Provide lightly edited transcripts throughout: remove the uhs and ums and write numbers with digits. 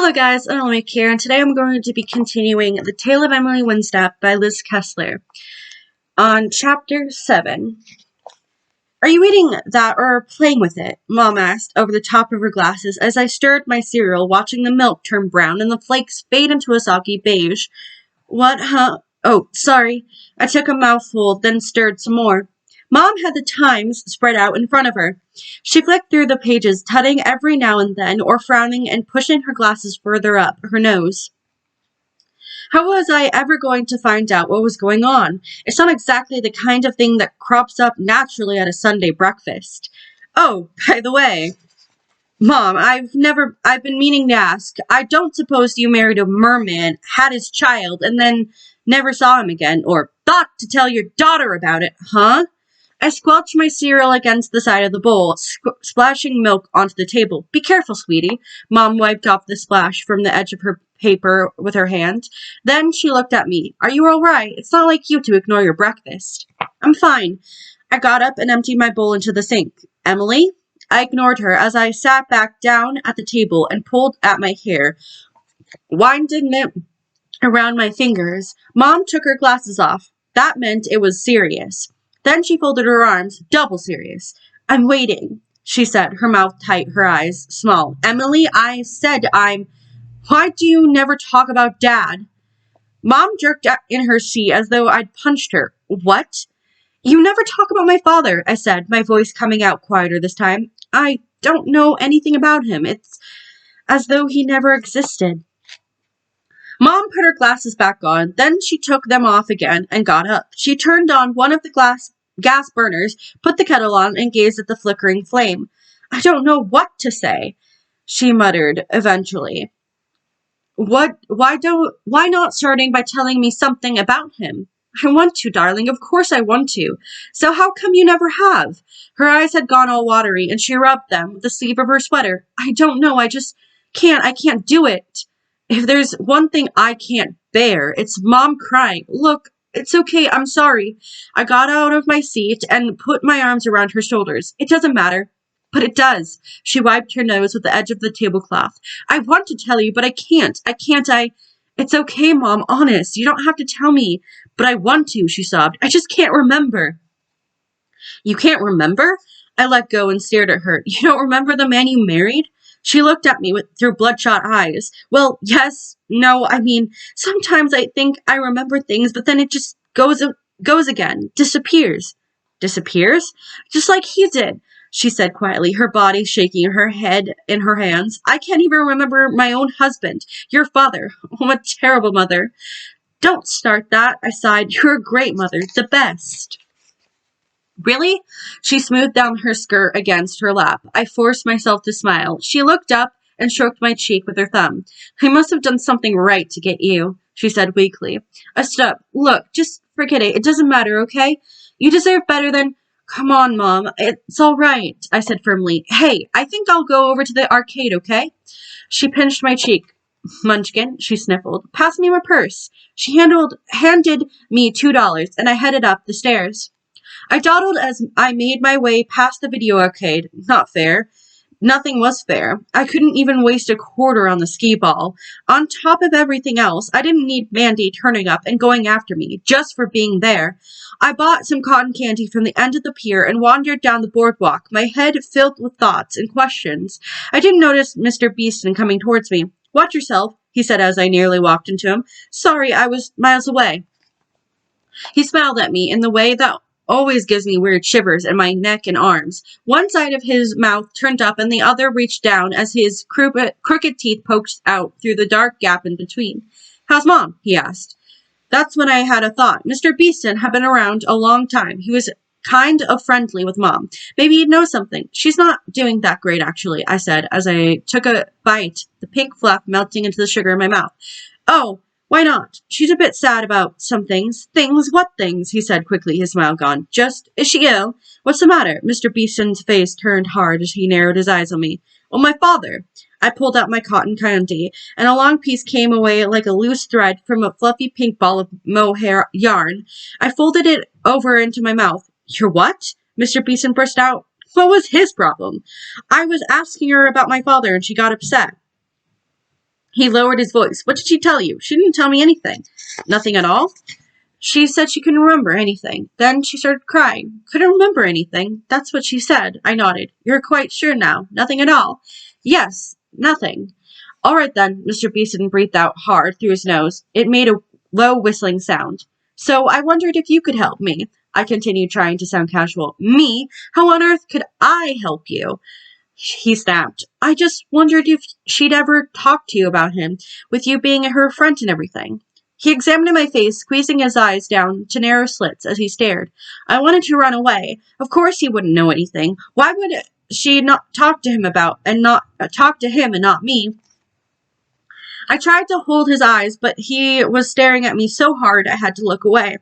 Hello guys, Unabridged here, and today I'm going to be continuing The Tale of Emily Windsnap by Liz Kessler on Chapter 7. Are you eating that or playing with it? Mom asked over the top of her glasses as I stirred my cereal, watching the milk turn brown and the flakes fade into a soggy beige. What, huh? Oh, sorry. I took a mouthful, then stirred some more. Mom had the Times spread out in front of her. She flicked through the pages, tutting every now and then, or frowning and pushing her glasses further up her nose. How was I ever going to find out what was going on? It's not exactly the kind of thing that crops up naturally at a Sunday breakfast. Oh, by the way, Mom, I've been meaning to ask. I don't suppose you married a merman, had his child, and then never saw him again, or thought to tell your daughter about it, huh? I squelched my cereal against the side of the bowl, splashing milk onto the table. Be careful, sweetie. Mom wiped off the splash from the edge of her paper with her hand. Then she looked at me. Are you all right? It's not like you to ignore your breakfast. I'm fine. I got up and emptied my bowl into the sink. Emily? I ignored her as I sat back down at the table and pulled at my hair, winding it around my fingers. Mom took her glasses off. That meant it was serious. Then she folded her arms, double serious. I'm waiting, she said, her mouth tight, her eyes small. Emily, I said Why do you never talk about Dad? Mom jerked in her seat as though I'd punched her. What? You never talk about my father, I said, my voice coming out quieter this time. I don't know anything about him. It's as though he never existed. Mom put her glasses back on, then she took them off again and got up. She turned on one of the gas burners, put the kettle on, and gazed at the flickering flame. I don't know what to say, she muttered eventually. Why not starting by telling me something about him? I want to, darling. Of course I want to. So how come you never have? Her eyes had gone all watery, and she rubbed them with the sleeve of her sweater. I don't know. I just can't. I can't do it. If there's one thing I can't bear, it's Mom crying. Look, it's okay. I'm sorry. I got out of my seat and put my arms around her shoulders. It doesn't matter. But it does. She wiped her nose with the edge of the tablecloth. I want to tell you, but I can't. It's okay, Mom. Honest. You don't have to tell me. But I want to, she sobbed. I just can't remember. You can't remember? I let go and stared at her. You don't remember the man you married? She looked at me through bloodshot eyes. Well, yes, no, sometimes I think I remember things, but then it just goes again, disappears. Disappears? Just like he did, she said quietly, her body shaking, her head in her hands. I can't even remember my own husband, your father. Oh, a terrible mother. Don't start that, I sighed. You're a great mother, the best. Really? She smoothed down her skirt against her lap. I forced myself to smile. She looked up and stroked my cheek with her thumb. I must have done something right to get you, she said weakly. I stood up. Look, just forget it. It doesn't matter, okay? You deserve better than... Come on, Mom. It's all right, I said firmly. Hey, I think I'll go over to the arcade, okay? She pinched my cheek. Munchkin, she sniffled. Pass me my purse. She handed me $2, and I headed up the stairs. I dawdled as I made my way past the video arcade. Not fair. Nothing was fair. I couldn't even waste a quarter on the skee ball. On top of everything else, I didn't need Mandy turning up and going after me, just for being there. I bought some cotton candy from the end of the pier and wandered down the boardwalk, my head filled with thoughts and questions. I didn't notice Mr. Beeston coming towards me. Watch yourself, he said as I nearly walked into him. Sorry, I was miles away. He smiled at me in the way that always gives me weird shivers in my neck and arms. One side of his mouth turned up and the other reached down as his crooked teeth poked out through the dark gap in between. How's Mom? He asked. That's when I had a thought. Mr. Beeston had been around a long time. He was kind of friendly with Mom. Maybe he'd know something. She's not doing that great, actually, I said as I took a bite, the pink fluff melting into the sugar in my mouth. Oh, why not? She's a bit sad about some things. Things? What things? He said quickly, his smile gone. Just, is she ill? What's the matter? Mr. Beeston's face turned hard as he narrowed his eyes on me. Well, my father. I pulled out my cotton candy, and a long piece came away like a loose thread from a fluffy pink ball of mohair yarn. I folded it over into my mouth. Your what? Mr. Beeston burst out. What was his problem? I was asking her about my father, and she got upset. He lowered his voice. What did she tell you? She didn't tell me anything. Nothing at all? She said she couldn't remember anything. Then she started crying. Couldn't remember anything. That's what she said. I nodded. You're quite sure now? Nothing at all? Yes, nothing. All right then, Mr. Beeson breathed out hard through his nose. It made a low whistling sound. So I wondered if you could help me. I continued, trying to sound casual. Me? How on earth could I help you? He snapped. I just wondered if she'd ever talked to you about him, with you being her friend and everything. He examined my face, squeezing his eyes down to narrow slits as he stared. I wanted to run away. Of course he wouldn't know anything. Why would she not talk to him about and not talk to him and not me? I tried to hold his eyes, but he was staring at me so hard I had to look away.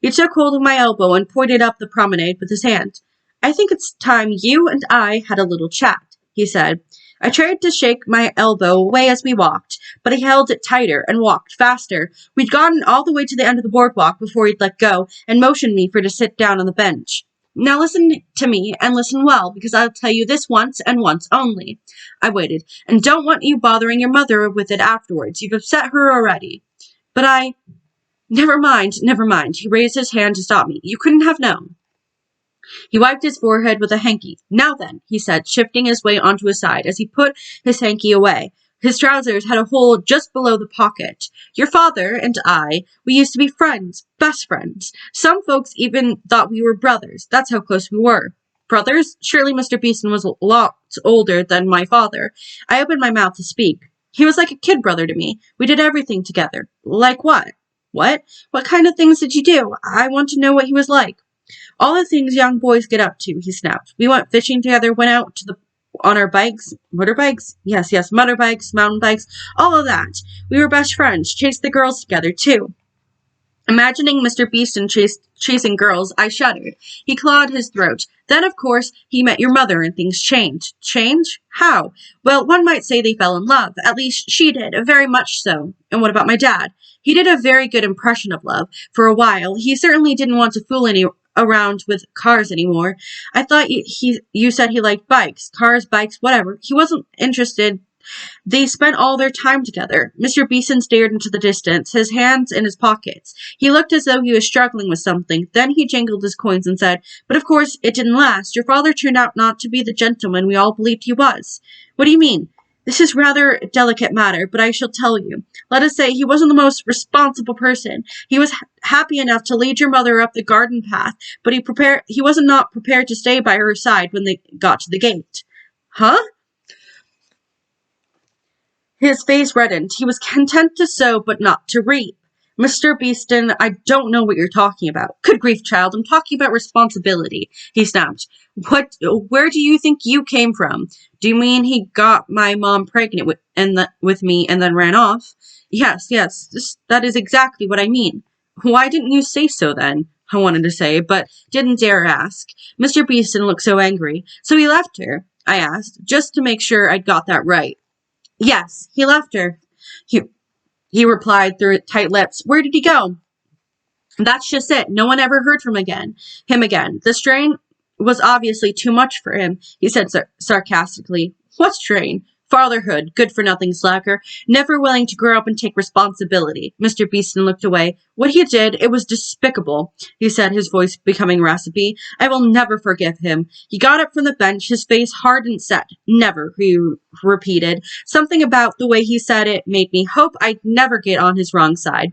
He took hold of my elbow and pointed up the promenade with his hand. I think it's time you and I had a little chat, he said. I tried to shake my elbow away as we walked, but he held it tighter and walked faster. We'd gotten all the way to the end of the boardwalk before he'd let go and motioned me for to sit down on the bench. Now listen to me, and listen well, because I'll tell you this once and once only. I waited, and don't want you bothering your mother with it afterwards. You've upset her already. But Never mind. He raised his hand to stop me. You couldn't have known. He wiped his forehead with a hanky. Now then, he said, shifting his weight onto his side as he put his hanky away. His trousers had a hole just below the pocket. Your father and I, we used to be friends, best friends. Some folks even thought we were brothers. That's how close we were. Brothers? Surely Mr. Beeson was a lot older than my father. I opened my mouth to speak. He was like a kid brother to me. We did everything together. Like what? What? What kind of things did you do? I want to know what he was like. All the things young boys get up to, he snapped. We went fishing together, went out on our bikes, motorbikes? Yes, motorbikes, mountain bikes, all of that. We were best friends, chased the girls together, too. Imagining Mr. Beeson chasing girls, I shuddered. He clawed his throat. Then, of course, he met your mother and things changed. Change? How? Well, one might say they fell in love. At least she did, very much so. And what about my dad? He did a very good impression of love. For a while, he certainly didn't want to fool around with cars anymore. I thought you said he liked bikes, cars, bikes, whatever. He wasn't interested. They spent all their time together. Mr. Beeson stared into the distance, his hands in his pockets. He looked as though he was struggling with something. Then he jingled his coins and said, But of course, it didn't last. Your father turned out not to be the gentleman we all believed he was. What do you mean? This is rather a delicate matter, but I shall tell you. Let us say he wasn't the most responsible person. He was happy enough to lead your mother up the garden path, but he wasn't not prepared to stay by her side when they got to the gate. Huh? His face reddened. He was content to sow, but not to reap. Mr. Beeston, I don't know what you're talking about. Good grief, child, I'm talking about responsibility, he snapped. Where do you think you came from? Do you mean he got my mom pregnant with me and then ran off? Yes, that is exactly what I mean. Why didn't you say so then? I wanted to say, but didn't dare ask. Mr. Beeston looked so angry. So he left her? I asked, just to make sure I'd got that right. Yes, he left her. He replied through tight lips. Where did he go? That's just it. No one ever heard from him again. The strain was obviously too much for him, he said sarcastically. What strain? Fatherhood, good-for-nothing slacker, never willing to grow up and take responsibility. Mr. Beeston looked away. What he did, it was despicable, he said, his voice becoming raspy. I will never forgive him. He got up from the bench, his face hard and set. Never, he repeated. Something about the way he said it made me hope I'd never get on his wrong side.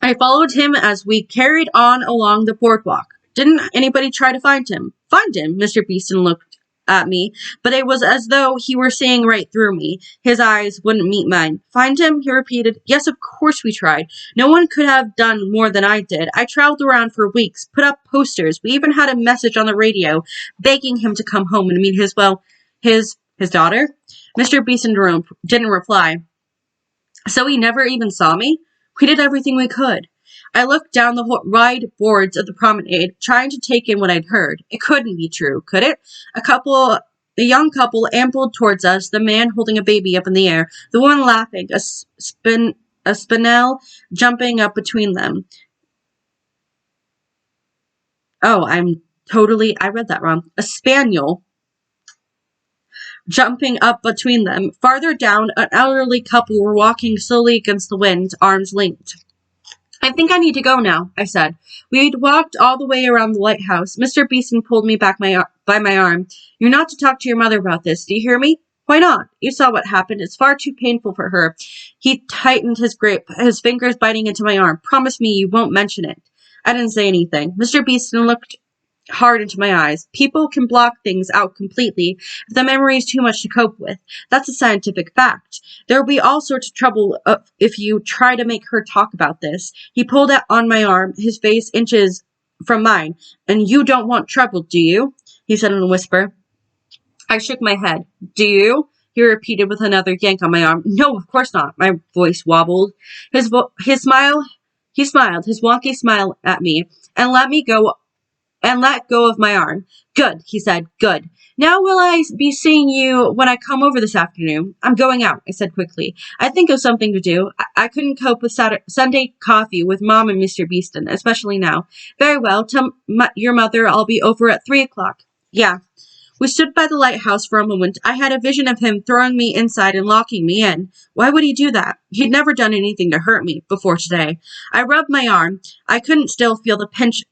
I followed him as we carried on along the boardwalk. Didn't anybody try to find him? Find him? Mr. Beeston looked at me, but it was as though he were seeing right through me. His eyes wouldn't meet mine. Find him? He repeated. Yes, of course we tried. No one could have done more than I did. I traveled around for weeks, put up posters. We even had a message on the radio begging him to come home and meet his daughter? Mr. Beeson didn't reply. So he never even saw me? We did everything we could. I looked down the wide boards of the promenade, trying to take in what I'd heard. It couldn't be true, could it? A young couple ambled towards us, the man holding a baby up in the air, the woman laughing, a spaniel jumping up between them. Oh, I read that wrong. A spaniel jumping up between them. Farther down, an elderly couple were walking slowly against the wind, arms linked. I think I need to go now, I said. We'd walked all the way around the lighthouse. Mr. Beeson pulled me back by my arm. You're not to talk to your mother about this, do you hear me? Why not? You saw what happened. It's far too painful for her. He tightened his grip, his fingers biting into my arm. Promise me you won't mention it. I didn't say anything. Mr. Beeson looked hard into my eyes. People can block things out completely if the memory is too much to cope with. That's a scientific fact. There will be all sorts of trouble if you try to make her talk about this. He pulled on my arm, his face inches from mine. And you don't want trouble, do you? He said in a whisper. I shook my head. Do you? He repeated with another yank on my arm. No, of course not. My voice wobbled. He smiled, his wonky smile at me, and let go of my arm. Good, he said. Good. Now will I be seeing you when I come over this afternoon? I'm going out, I said quickly. I think of something to do. I couldn't cope with Sunday coffee with Mom and Mr. Beeston, especially now. Very well, tell your mother I'll be over at 3 o'clock. Yeah. We stood by the lighthouse for a moment. I had a vision of him throwing me inside and locking me in. Why would he do that? He'd never done anything to hurt me before today. I rubbed my arm. I could still feel the pinch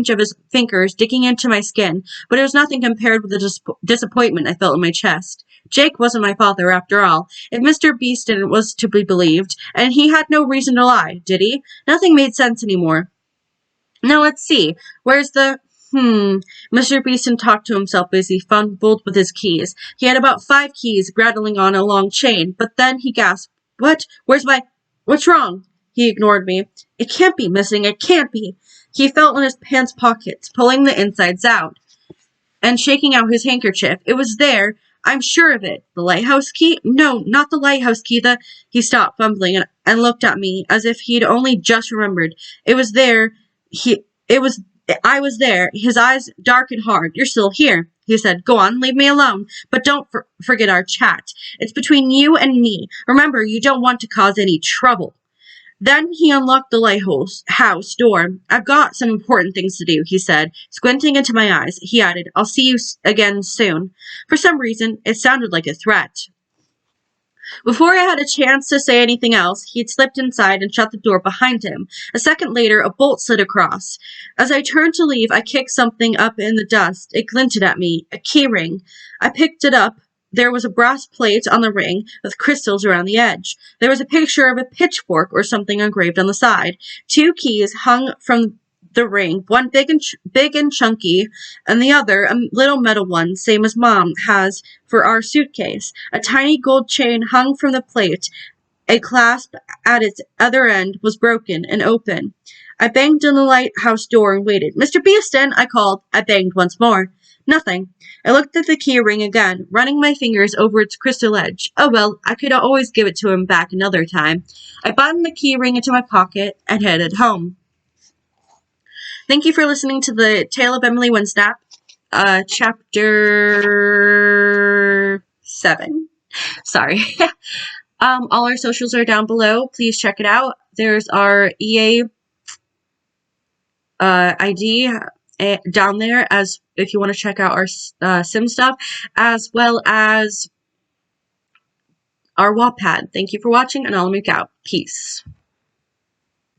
of his fingers digging into my skin, but it was nothing compared with the disappointment I felt in my chest. Jake wasn't my father, after all. If Mr. Beeston was to be believed, and he had no reason to lie, did he? Nothing made sense anymore. Now let's see. Where's the... Mr. Beeson talked to himself as he fumbled with his keys. He had about 5 keys rattling on a long chain, but then he gasped, What? What's wrong? He ignored me. It can't be missing. It can't be. He felt in his pants pockets, pulling the insides out, and shaking out his handkerchief. It was there. I'm sure of it. The lighthouse key? No, not the lighthouse key. He stopped fumbling and looked at me as if he'd only just remembered. It was there. I was there, his eyes dark and hard. You're still here, he said. Go on, leave me alone. But don't forget our chat. It's between you and me. Remember, you don't want to cause any trouble. Then he unlocked the lighthouse door. I've got some important things to do, he said, squinting into my eyes. He added, I'll see you again soon. For some reason, it sounded like a threat. Before I had a chance to say anything else, he'd slipped inside and shut the door behind him. A second later, a bolt slid across. As I turned to leave, I kicked something up in the dust. It glinted at me. A key ring. I picked it up. There was a brass plate on the ring with crystals around the edge. There was a picture of a pitchfork or something engraved on the side. 2 keys hung from the ring, one big and chunky, and the other a little metal one, same as Mom has for our suitcase. A tiny gold chain hung from the plate. A clasp at its other end was broken and open. I banged on the lighthouse door and waited. Mr. Beeston, I called. I banged once more. Nothing. I looked at the key ring again, running my fingers over its crystal edge. Oh well, I could always give it to him back another time. I buttoned the key ring into my pocket and headed home. Thank you for listening to the Tale of Emily Windsnap, chapter 7. Sorry. All our socials are down below. Please check it out. There's our EA ID down there, as if you want to check out our sim stuff, as well as our Wattpad. Thank you for watching, and I'll make out. Peace.